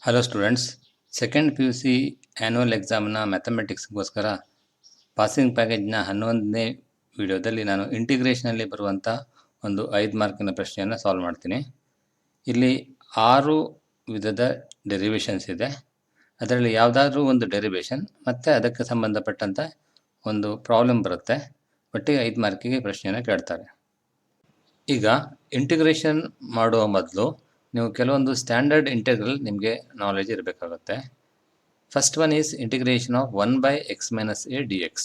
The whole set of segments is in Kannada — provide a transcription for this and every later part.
Hello students, second P U C annual ಎಕ್ಸಾಮ್ನ ಮ್ಯಾಥಮೆಟಿಕ್ಸ್ಗೋಸ್ಕರ ಪಾಸಿಂಗ್ ಪ್ಯಾಕೇಜ್ನ 11ನೇ ವಿಡಿಯೋದಲ್ಲಿ ನಾನು ಇಂಟಿಗ್ರೇಷನಲ್ಲಿ ಬರುವಂಥ ಒಂದು 5 ಮಾರ್ಕಿನ ಪ್ರಶ್ನೆಯನ್ನು ಸಾಲ್ವ್ ಮಾಡ್ತೀನಿ. ಇಲ್ಲಿ 6 ವಿಧದ ಡೆರಿವೇಷನ್ಸ್ ಇದೆ. ಅದರಲ್ಲಿ ಯಾವುದಾದ್ರೂ ಒಂದು ಡೆರಿವೇಷನ್ ಮತ್ತು ಅದಕ್ಕೆ ಸಂಬಂಧಪಟ್ಟಂಥ ಒಂದು ಪ್ರಾಬ್ಲಮ್ ಬರುತ್ತೆ. ಒಟ್ಟಿಗೆ 5 ಮಾರ್ಕಿಗೆ ಪ್ರಶ್ನೆಯನ್ನು ಕೇಳ್ತಾರೆ. ಈಗ ಇಂಟಿಗ್ರೇಷನ್ ಮಾಡುವ ಮೊದಲು ನೀವು ಕೆಲವೊಂದು ಸ್ಟ್ಯಾಂಡರ್ಡ್ ಇಂಟೆಗ್ರಲ್ ನಿಮಗೆ ನಾಲೆಜ್ ಇರಬೇಕಾಗುತ್ತೆ. First one is integration of 1/x - a dx.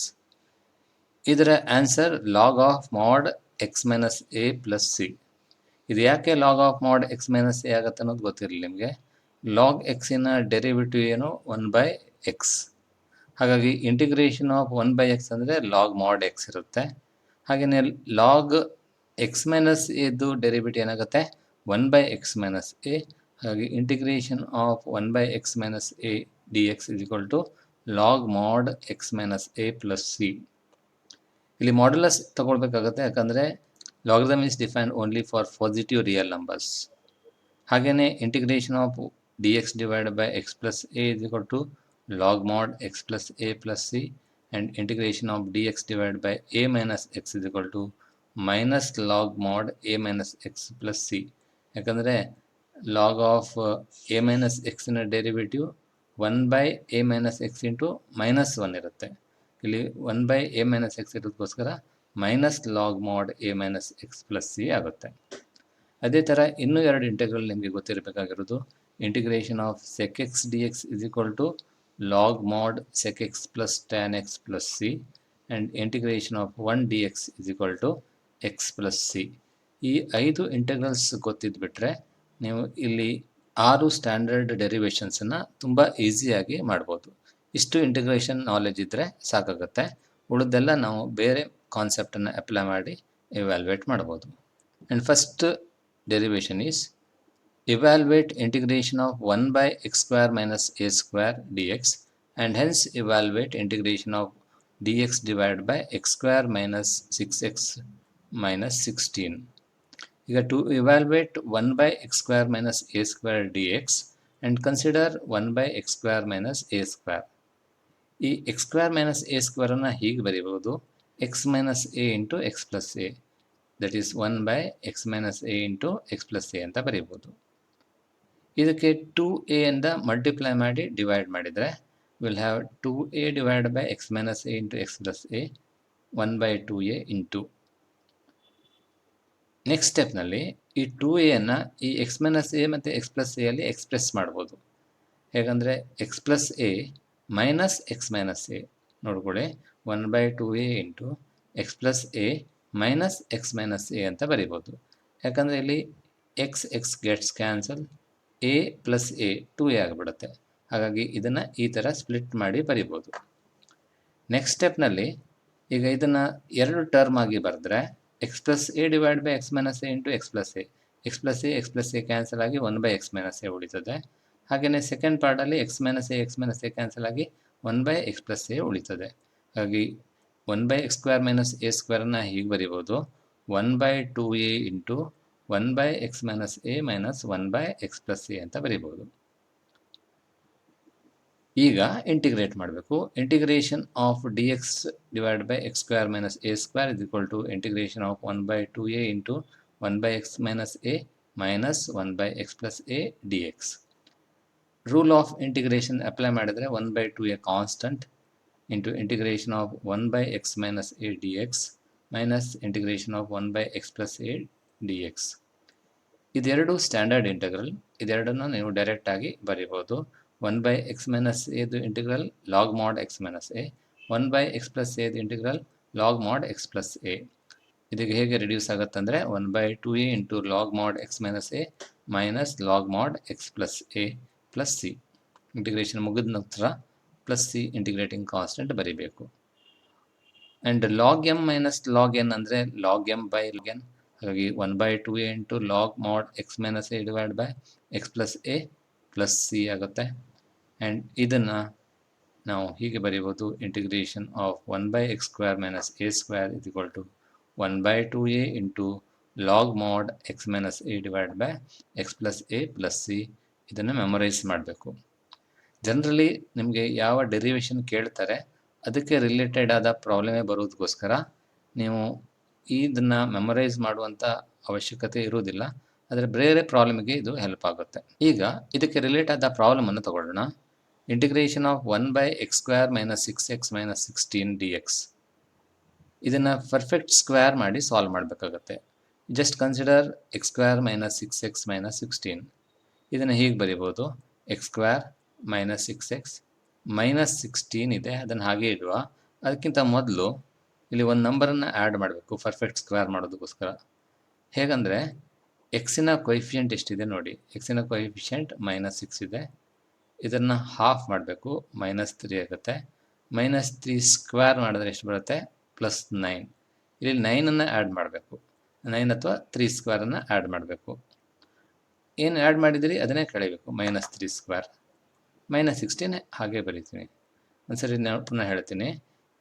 ಇದರ ಆನ್ಸರ್ ಲಾಗ್ ಆಫ್ ಮಾಡ್ x - a ಪ್ಲಸ್ c. ಇದು ಯಾಕೆ ಲಾಗ್ ಆಫ್ ಮಾಡ್ x - a ಆಗುತ್ತೆ ಅನ್ನೋದು ಗೊತ್ತಿರಲಿ ನಿಮಗೆ. ಲಾಗ್ ಎಕ್ಸಿನ ಡೆರಿವೇಟಿವ್ ಏನು 1/x. ಹಾಗಾಗಿ ಇಂಟಿಗ್ರೇಷನ್ ಆಫ್ 1/x ಅಂದರೆ ಲಾಗ್ ಮಾಡ್ x ಇರುತ್ತೆ. ಹಾಗೆಯೇ ಲಾಗ್ x - ಎದು ಡೆರಿವೇಟಿವ್ ಏನಾಗುತ್ತೆ 1/x - a. ಹಾಗಾಗಿ integration of 1/x - a dx is equal to log mod x - a plus c. ಇಲ್ಲಿ ಮಾಡ್ಯುಲಸ್ ತಗೊಳ್ಬೇಕಾಗುತ್ತೆ, ಯಾಕಂದರೆ logarithm is defined only for positive real numbers. ಹಾಗೆಯೇ integration of dx divided by x plus a is equal to log mod x plus a plus c, and integration of dx divided by a minus x is equal to minus log mod a minus x plus c. ಯಾಕಂದರೆ log of a minus x ನ derivative 1/a minus x into -1 ಇರುತ್ತೆ. ಇಲ್ಲಿ 1/a minus x ಇರೋದಕ್ಕೋಸ್ಕರ minus log mod a minus x plus c ಆಗುತ್ತೆ. ಅದೇ ಥರ ಇನ್ನೂ 2 ಇಂಟೆಗ್ರಲ್ ನಿಮಗೆ ಗೊತ್ತಿರಬೇಕಾಗಿರೋದು. Integration of sec x dx is equal to log mod sec x plus tan x plus c, and integration of 1 dx is equal to x plus c. ಈ 5 ಇಂಟೆಗ್ರಲ್ಸ್ ಗೊತ್ತಿದ್ಬಿಟ್ರೆ ನೀವು ಇಲ್ಲಿ 6 ಸ್ಟ್ಯಾಂಡರ್ಡ್ ಡೆರಿವೇಷನ್ಸನ್ನು ತುಂಬ ಈಸಿಯಾಗಿ ಮಾಡ್ಬೋದು. ಇಷ್ಟು ಇಂಟಿಗ್ರೇಷನ್ ನಾಲೆಜ್ ಇದ್ದರೆ ಸಾಕಾಗುತ್ತೆ. ಉಳಿದೆಲ್ಲ ನಾವು ಬೇರೆ ಕಾನ್ಸೆಪ್ಟನ್ನು ಅಪ್ಲೈ ಮಾಡಿ ಇವ್ಯಾಲ್ಯೂಯೇಟ್ ಮಾಡ್ಬೋದು. And first derivation is evaluate integration of 1/x square minus a square dx, and hence evaluate integration of dx divided by x square minus 6x minus 16. ಈಗ to evaluate 1/x square minus a square dx and consider 1/x square minus a square. ಈ x square minus a square ಅನ್ನು ಹೀಗೆ ಬರೀಬಹುದು, x minus a into x plus a, that is 1/x minus a into x plus a ಅಂತ ಬರೀಬಹುದು. ಇದಕ್ಕೆ 2a ಇಂದ ಮಲ್ಟಿಪ್ಲೈ ಮಾಡಿ ಡಿವೈಡ್ ಮಾಡಿದರೆ will have 2a divided by x minus a into x plus a 1/2a into. Next ಸ್ಟೆಪ್ನಲ್ಲಿ ಈ 2a ಅನ್ನು ಈ x minus a ಮತ್ತು x plus a ಅಲ್ಲಿ ಎಕ್ಸ್ಪ್ರೆಸ್ ಮಾಡ್ಬೋದು. ಹೇಗಂದರೆ x plus a minus x minus a ನೋಡ್ಕೊಳ್ಳಿ, 1/2a into x plus a minus x minus a ಅಂತ ಬರಿಬೋದು. ಯಾಕಂದರೆ ಇಲ್ಲಿ x gets cancel, a plus a 2a ಆಗಿಬಿಡುತ್ತೆ. ಹಾಗಾಗಿ ಇದನ್ನು ಈ ಥರ ಸ್ಪ್ಲಿಟ್ ಮಾಡಿ ಬರಿಬೋದು. ನೆಕ್ಸ್ಟ್ ಸ್ಟೆಪ್ನಲ್ಲಿ ಈಗ ಇದನ್ನು 2 ಟರ್ಮ್ ಆಗಿ ಬರೆದ್ರೆ x plus a divided by x minus a into x plus a, x plus a cancel ಆಗಿ 1/x minus a ಉಳಿತದೆ. ಹಾಗೆಯೇ ಸೆಕೆಂಡ್ ಪಾರ್ಟಲ್ಲಿ x minus a ಕ್ಯಾನ್ಸಲ್ ಆಗಿ 1/x plus a ಉಳಿತದೆ. ಹಾಗಾಗಿ 1/x square minus a ಸ್ಕ್ವೇರನ್ನು ಹೀಗೆ ಬರಿಬೋದು, 1/2a into 1/x minus a minus 1/x plus a ಅಂತ ಬರಿಬೋದು. ಈಗ ಇಂಟಿಗ್ರೇಟ್ ಮಾಡಬೇಕು. Integration of dx divided by x square minus a square is equal to integration of 1/2a into 1/x minus a minus 1/x plus a dx. Rule of integration apply ಮಾಡಿದರೆ 1/2a constant into integration of 1/x minus a dx minus integration of 1/x plus a dx. ಇದೆರಡು ಸ್ಟ್ಯಾಂಡರ್ಡ್ ಇಂಟೆಗ್ರಲ್, ಇದೆರಡನ್ನು ನೀವು ಡೈರೆಕ್ಟಾಗಿ ಬರೀಬೋದು. 1/x minus a ದು integral log mod x minus a, 1/x plus a ದು integral log mod x plus a. ಇದಕ್ಕೆ ಹೇಗೆ ರಿಡ್ಯೂಸ್ ಆಗುತ್ತಂದರೆ 1/2a into log mod x minus a minus log mod x plus a plus C. Integration ಮುಗಿದ ನಂತರ ಪ್ಲಸ್ ಸಿ ಇಂಟಿಗ್ರೇಟಿಂಗ್ ಕಾನ್ಸ್ಟೆಂಟ್ ಬರೀಬೇಕು. And log M minus log N ಅಂದರೆ log M by log N. ಹಾಗಾಗಿ 1/2a into log mod x minus a divide by x plus a plus C ಆಗುತ್ತೆ. ಆ್ಯಂಡ್ ಇದನ್ನು ನಾವು ಹೀಗೆ ಬರೀಬೋದು, integration of 1/x square minus a square is equal to 1/2a into log mod x minus a divide by x plus a plus C ಇದನ್ನು ಮೆಮೊರೈಸ್ ಮಾಡಬೇಕು. ಜನರಲಿ ನಿಮಗೆ ಯಾವ ಡೆರಿವೇಷನ್ ಕೇಳ್ತಾರೆ ಅದಕ್ಕೆ ರಿಲೇಟೆಡ್ ಆದ ಪ್ರಾಬ್ಲಮೇ ಬರೋದಕ್ಕೋಸ್ಕರ ನೀವು ಇದನ್ನು ಮೆಮೊರೈಸ್ ಮಾಡುವಂಥ ಅವಶ್ಯಕತೆ ಇರುವುದಿಲ್ಲ. ಆದರೆ ಬೇರೆ ಪ್ರಾಬ್ಲಮ್ಗೆ ಇದು ಹೆಲ್ಪ್ ಆಗುತ್ತೆ. ಈಗ ಇದಕ್ಕೆ ರಿಲೇಟ್ ಆದ ಪ್ರಾಬ್ಲಮನ್ನು ತಗೊಳ್ಳೋಣ. Integration of 1/x² - 6x - 16 dx. ಇದನ್ನು ಪರ್ಫೆಕ್ಟ್ ಸ್ಕ್ವೇರ್ ಮಾಡಿ ಸಾಲ್ವ್ ಮಾಡಬೇಕಾಗತ್ತೆ. Just consider x² - 6x - 16. ಇದನ್ನು ಹೀಗೆ ಬರಿಬೋದು. x² - 6x - 16 ಇದೆ, ಅದನ್ನು ಹಾಗೆ ಇಡುವ. ಅದಕ್ಕಿಂತ ಮೊದಲು ಇಲ್ಲಿ ಒಂದು ನಂಬರನ್ನು ಆ್ಯಡ್ ಮಾಡಬೇಕು ಪರ್ಫೆಕ್ಟ್ ಸ್ಕ್ವೇರ್ ಮಾಡೋದಕ್ಕೋಸ್ಕರ. ಹೇಗಂದರೆ ಎಕ್ಸಿನ ಕೊಯಿಫಿಷಿಯಂಟ್ ಎಷ್ಟಿದೆ ನೋಡಿ. ಎಕ್ಸಿನ ಕೊಯಿಫಿಷಿಯಂಟ್ -6 ಇದೆ. ಇದನ್ನು ಹಾಫ್ ಮಾಡಬೇಕು, -3 ಆಗುತ್ತೆ. -3 ಸ್ಕ್ವೇರ್ ಮಾಡಿದ್ರೆ ಎಷ್ಟು ಬರುತ್ತೆ? +9. ಇಲ್ಲಿ 9ಅನ್ನು ಆ್ಯಡ್ ಮಾಡಬೇಕು. 9 ಅಥವಾ 3 ಸ್ಕ್ವೇರನ್ನು ಆ್ಯಡ್ ಮಾಡಬೇಕು. ಏನು ಆ್ಯಡ್ ಮಾಡಿದಿರಿ ಅದನ್ನೇ ಕಳಿಬೇಕು. -3 ಸ್ಕ್ವೇರ್ -16 ಹಾಗೆ ಬರೀತೀನಿ. ಒಂದ್ಸರಿ ಪುನಃ ಹೇಳ್ತೀನಿ.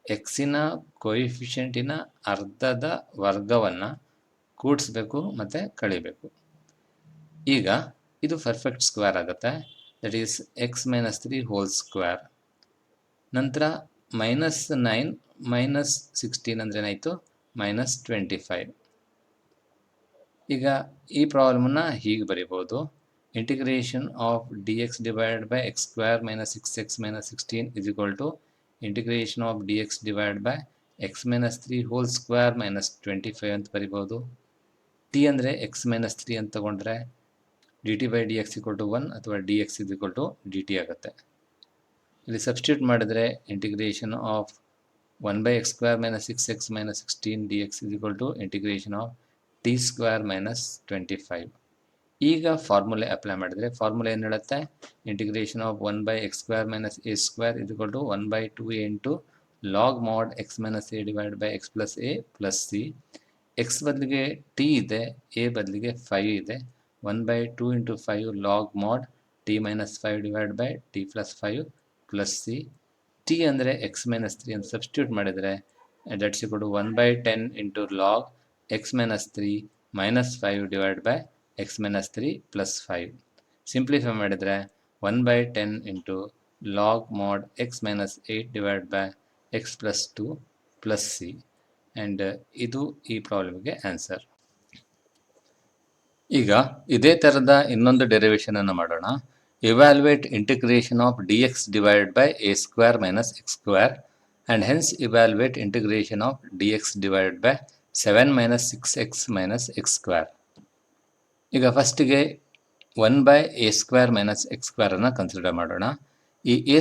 ಎಕ್ಸಿನ ಕೊಯಿಫಿಷಿಯಂಟಿನ ಅರ್ಧದ ವರ್ಗವನ್ನು ಕೂಡಿಸ್ಬೇಕು ಮತ್ತು ಕಳಿಬೇಕು. ಈಗ ಇದು ಪರ್ಫೆಕ್ಟ್ ಸ್ಕ್ವೇರ್ ಆಗುತ್ತೆ. That is x - 3 whole square. ನಂತರ -9 - 16 ಅಂದರೆ ಏನಾಯಿತು? -25. ಈಗ ಈ ಪ್ರಾಬ್ಲಮನ್ನು ಹೀಗೆ ಬರಿಬೋದು. Integration of dx divided by x² - 6x - 16 is equal to integration of dx divided by x - 3 whole square - 25 ಅಂತ ಬರಿಬೋದು. t ಅಂದರೆ x - 3 ಅಂತ ತಗೊಂಡ್ರೆ dt/dx = 1 ಅಥವಾ dx = dt ಆಗುತ್ತೆ. ಇಲ್ಲಿ ಸಬ್ಸ್ಟಿಟ್ಯೂಟ್ ಮಾಡಿದರೆ integration of 1/x² - 6x - 16 dx is equal to integration of t² - 25. ಈಗ ಫಾರ್ಮುಲೆ ಅಪ್ಲೈ ಮಾಡಿದರೆ ಫಾರ್ಮುಲೆ ಏನು ಹೇಳುತ್ತೆ? Integration of 1/x² - a² is equal to 1/2a into log mod x - a divided by x plus a plus c. x ಬದಲಿಗೆ t ಇದೆ, a ಬದಲಿಗೆ 5 ಇದೆ. 1/2 into 5 log mod t - 5 divided by t plus 5 plus c. t ಅಂದರೆ x - 3 ಅಂತ ಸಬ್ಸ್ಟಿಟ್ಯೂಟ್ ಮಾಡಿದರೆ that's equal to 1/10 into log x - 3 minus 5 divided by x - 3 plus 5. Simplify ಮಾಡಿದರೆ 1/10 into log mod x - 8 divided by x plus 2 plus c. And ಇದು ಈ ಪ್ರಾಬ್ಲಮ್ಗೆ ಆನ್ಸರ್. ಈಗ ಇದೇ ಥರದ ಇನ್ನೊಂದು ಡೆರಿವೇಷನನ್ನು ಮಾಡೋಣ. Evaluate integration of dx divided by a² - x² and hence evaluate integration of dx divided by 7 - 6x - x². ಈಗ ಫಸ್ಟಿಗೆ 1/a² - x² ಅನ್ನು ಕನ್ಸಿಡರ್ ಮಾಡೋಣ. ಈ a²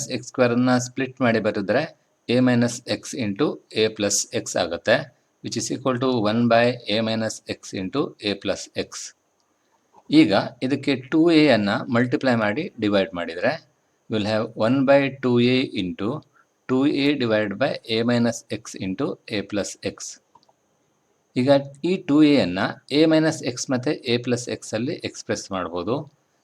- x² ಅನ್ನು ಸ್ಪ್ಲಿಟ್ ಮಾಡಿ ಬರೆದ್ರೆ a - x into a plus x ಆಗುತ್ತೆ, which is equal to 1/a - x into a plus x. ಈಗ ಇದಕ್ಕೆ 2a ಅನ್ನು ಮಲ್ಟಿಪ್ಲೈ ಮಾಡಿ ಡಿವೈಡ್ ಮಾಡಿದರೆ will have 1/2a into 2a divided by a minus x into a plus x. ಈಗ ಈ 2a ಅನ್ನು a minus x ಮತ್ತು a plus x ಅಲ್ಲಿ ಎಕ್ಸ್ಪ್ರೆಸ್ ಮಾಡ್ಬೋದು.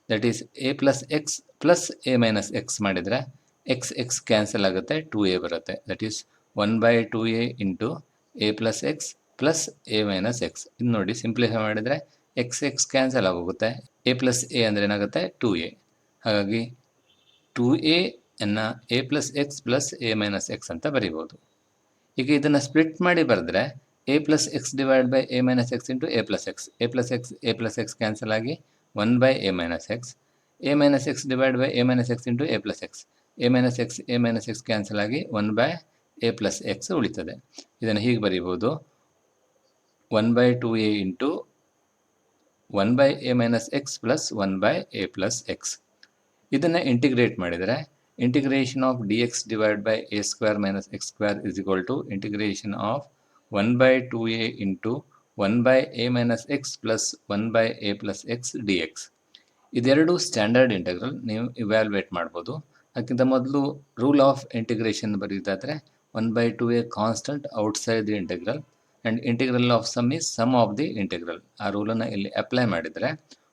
That is a plus x plus a minus x ಮಾಡಿದರೆ x ಕ್ಯಾನ್ಸಲ್ ಆಗುತ್ತೆ, 2a ಬರುತ್ತೆ. That is 1/2a into a plus x plus a minus x. ಇದು ನೋಡಿ ಸಿಂಪ್ಲಿಫೈ ಮಾಡಿದರೆ x ಕ್ಯಾನ್ಸಲ್ ಆಗೋಗುತ್ತೆ. a plus a ಅಂದರೆ ಏನಾಗುತ್ತೆ? 2a. ಹಾಗಾಗಿ 2a ಅನ್ನು a plus x plus a minus x ಅಂತ ಬರಿಬೋದು. ಈಗ ಇದನ್ನು ಸ್ಪ್ಲಿಟ್ ಮಾಡಿ ಬರೆದ್ರೆ a plus x divided by a minus x into a plus x. a plus x cancel ಆಗಿ 1/a minus x. a minus x divided by a minus x into a plus x. a minus x cancel ಆಗಿ 1/a plus x ಉಳಿತದೆ. ಇದನ್ನು ಹೀಗೆ ಬರಿಬೋದು. 1/2a into 1/a minus x plus 1/a plus x. ಇದನ್ನು ಇಂಟಿಗ್ರೇಟ್ ಮಾಡಿದರೆ integration of dx divided by a² - x² is equal to integration of 1/2a into 1/a minus x plus 1/a plus x dx. ಇದೆರಡು ಸ್ಟ್ಯಾಂಡರ್ಡ್ ಇಂಟೆಗ್ರಲ್, ನೀವು ಇವ್ಯಾಲ್ಯೂಯೇಟ್ ಮಾಡ್ಬೋದು. ಅದಕ್ಕಿಂತ ಮೊದಲು ರೂಲ್ ಆಫ್ ಇಂಟಿಗ್ರೇಷನ್ ಬರೆಯೋದಾದರೆ 1/2a constant outside the integral and integral of sum is sum of the integral. ಆ ರೂಲನ್ನು ಇಲ್ಲಿ ಅಪ್ಲೈ ಮಾಡಿದರೆ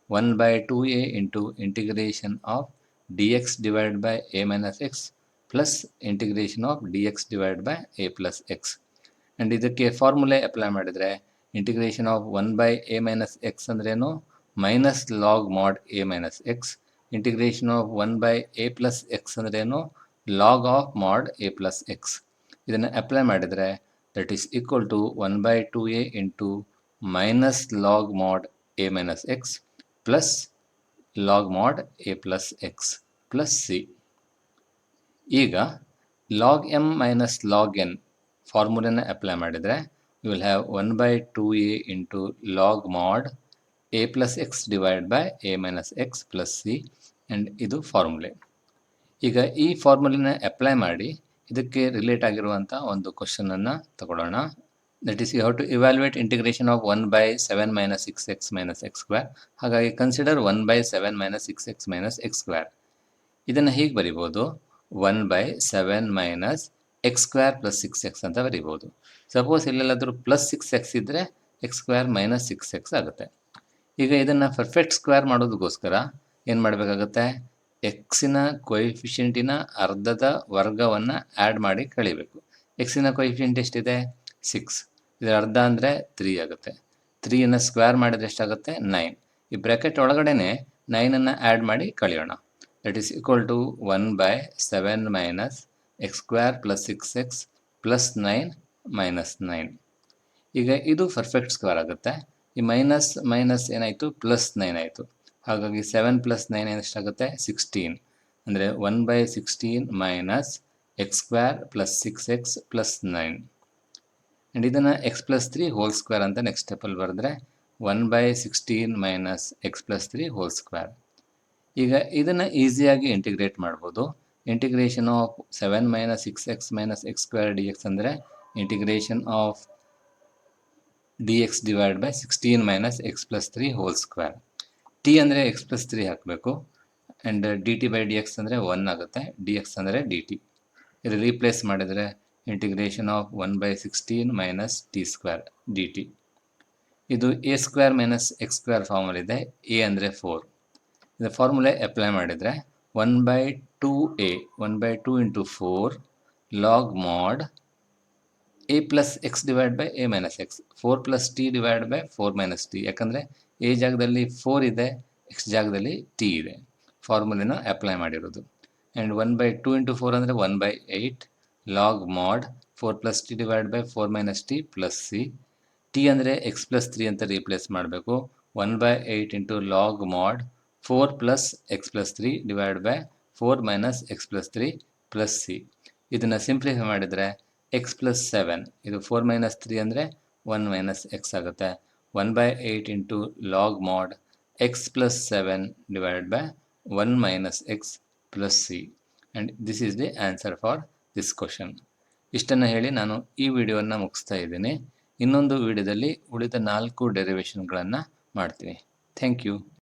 1/2a into integration of dx divided by a minus x plus integration of dx divided by a plus x. And ಇದಕ್ಕೆ ಫಾರ್ಮುಲೆ ಅಪ್ಲೈ ಮಾಡಿದರೆ integration of 1/a minus x ಅಂದ್ರೇನು? Minus log mod A minus X. Integration of 1 by A plus X ಅಂದ್ರೇನು, log of mod A plus X. ಇದನ್ನು ಅಪ್ಲೈ ಮಾಡಿದರೆ that is equal to 1 by 2a into minus log mod A minus X plus log mod A plus X plus C. ಈಗ log M minus log N ಫಾರ್ಮುಲೆನ ಅಪ್ಲೈ ಮಾಡಿದರೆ you will have 1 by 2a into log mod A plus x divide by a minus X plus C. And ಇದು ಫಾರ್ಮುಲೆ. ಈಗ ಈ ಫಾರ್ಮುಲೆನ ಅಪ್ಲೈ ಮಾಡಿ ಇದಕ್ಕೆ ರಿಲೇಟ್ ಆಗಿರುವಂಥ ಒಂದು ಕ್ವಶನನ್ನು ತಗೊಳ್ಳೋಣ. That is you have to evaluate integration of 1 by 7 minus 6x minus X square. ಹಾಗಾಗಿ consider 1 by 7 minus 6x minus X square. ಇದನ್ನು ಹೀಗೆ ಬರಿಬೋದು, 1 by 7 minus X square plus 6x ಅಂತ ಬರಿಬೋದು. ಸಪೋಸ್ ಇಲ್ಲೆಲ್ಲಾದರೂ ಪ್ಲಸ್ 6x ಇದ್ದರೆ ಎಕ್ಸ್ ಸ್ಕ್ವೇರ್ ಮೈನಸ್ 6x ಆಗುತ್ತೆ. ಈಗ ಇದನ್ನು ಪರ್ಫೆಕ್ಟ್ ಸ್ಕ್ವೇರ್ ಮಾಡೋದಕ್ಕೋಸ್ಕರ ಏನು ಮಾಡಬೇಕಾಗುತ್ತೆ, ಎಕ್ಸಿನ ಕೊಯಿಫಿಷಿಯಂಟಿನ ಅರ್ಧದ ವರ್ಗವನ್ನು ಆ್ಯಡ್ ಮಾಡಿ ಕಳಿಬೇಕು. ಎಕ್ಸಿನ ಕೊಯಿಫಿಷಿಯಂಟ್ ಎಷ್ಟಿದೆ, 6. ಇದರ ಅರ್ಧ ಅಂದರೆ 3 ಆಗುತ್ತೆ. 3ಯನ್ನು ಸ್ಕ್ವೇರ್ ಮಾಡಿದರೆ ಎಷ್ಟಾಗುತ್ತೆ, 9. ಈ ಬ್ರ್ಯಾಕೆಟ್ ಒಳಗಡೆನೆ 9ಅನ್ನು ಆ್ಯಡ್ ಮಾಡಿ ಕಳೆಯೋಣ. That is equal to 1 by 7 minus X square plus 6x plus 9 minus 9. ಈಗ ಇದು ಪರ್ಫೆಕ್ಟ್ ಸ್ಕ್ವೇರ್ ಆಗುತ್ತೆ. ಈ ಮೈನಸ್ ಮೈನಸ್ ಏನಾಯಿತು, ಪ್ಲಸ್ 9 ಆಯಿತು. ಹಾಗಾಗಿ 7 ಪ್ಲಸ್ 9 ಎಷ್ಟಾಗುತ್ತೆ, 16. ಅಂದರೆ 1 by 16 minus X square plus 6x plus 9. And ಇದನ್ನು ಎಕ್ಸ್ ಪ್ಲಸ್ 3 ಹೋಲ್ ಸ್ಕ್ವೇರ್ ಅಂತ ನೆಕ್ಸ್ಟ್ ಸ್ಟೆಪ್ಪಲ್ಲಿ ಬರೆದ್ರೆ 1 by 16 minus X plus 3 whole square. ಈಗ ಇದನ್ನು ಈಸಿಯಾಗಿ ಇಂಟಿಗ್ರೇಟ್ ಮಾಡ್ಬೋದು. Integration of 7 minus 6x minus X square D X ಅಂದರೆ integration of D X divide by 16 minus X plus 3 whole square. T ಅಂದರೆ ಎಕ್ಸ್ ಪ್ಲಸ್ 3 ಹಾಕಬೇಕು. And D T by d X ಅಂದರೆ 1 ಆಗುತ್ತೆ. ಡಿ ಎಕ್ಸ್ ಅಂದರೆ ಡಿ ಟಿ. ಇದು ರೀಪ್ಲೇಸ್ ಮಾಡಿದರೆ integration of 1 by 16 minus t square d t. ಇದು a square minus X square ಫಾರ್ಮಲ್ಲಿದೆ. ಎ ಅಂದರೆ 4. ಇದು ಫಾರ್ಮುಲೆ ಅಪ್ಲೈ ಮಾಡಿದರೆ 1 by 2a 1 by 2 into 4 log mod A plus x divide by a minus x 4 plus t divide by 4 minus t. ಯಾಕಂದರೆ ಎ ಜಾಗದಲ್ಲಿ 4 ಇದೆ, ಎಕ್ಸ್ ಜಾಗದಲ್ಲಿ ಟಿ ಇದೆ. ಫಾರ್ಮುಲೆನ ಅಪ್ಲೈ ಮಾಡಿರೋದು. ಆ್ಯಂಡ್ 1 ಬೈ 2 ಇಂಟು 4 ಅಂದರೆ 1 ಬೈ 8 ಲಾಗ್ ಮಾಡ್ 4 plus t divide by 4 minus T plus C. T ಅಂದರೆ ಎಕ್ಸ್ ಪ್ಲಸ್ 3 ಅಂತ ರೀಪ್ಲೇಸ್ ಮಾಡಬೇಕು. 1 ಬೈ 8 ಇಂಟು ಲಾಗ್ ಮಾಡ್ 4 plus X plus 3 divide by 4 minus X plus 3 plus C. ಇದನ್ನು ಸಿಂಪ್ಲಿಫೈ ಮಾಡಿದರೆ ಎಕ್ಸ್ ಪ್ಲಸ್ 7, ಇದು 4 ಮೈನಸ್ 3 ಅಂದರೆ 1 ಮೈನಸ್ ಎಕ್ಸ್ ಆಗುತ್ತೆ. 1 by 8 into log mod x plus 7 divide by 1 minus X plus C. And this is the answer for this question. ಇಷ್ಟನ್ನು ಹೇಳಿ ನಾನು ಈ ವಿಡಿಯೋವನ್ನು ಮುಗಿಸ್ತಾ ಇದ್ದೀನಿ. ಇನ್ನೊಂದು ವಿಡಿಯೋದಲ್ಲಿ ಉಳಿದ 4 ಡೆರಿವೇಷನ್ಗಳನ್ನು ಮಾಡ್ತೀನಿ. Thank you.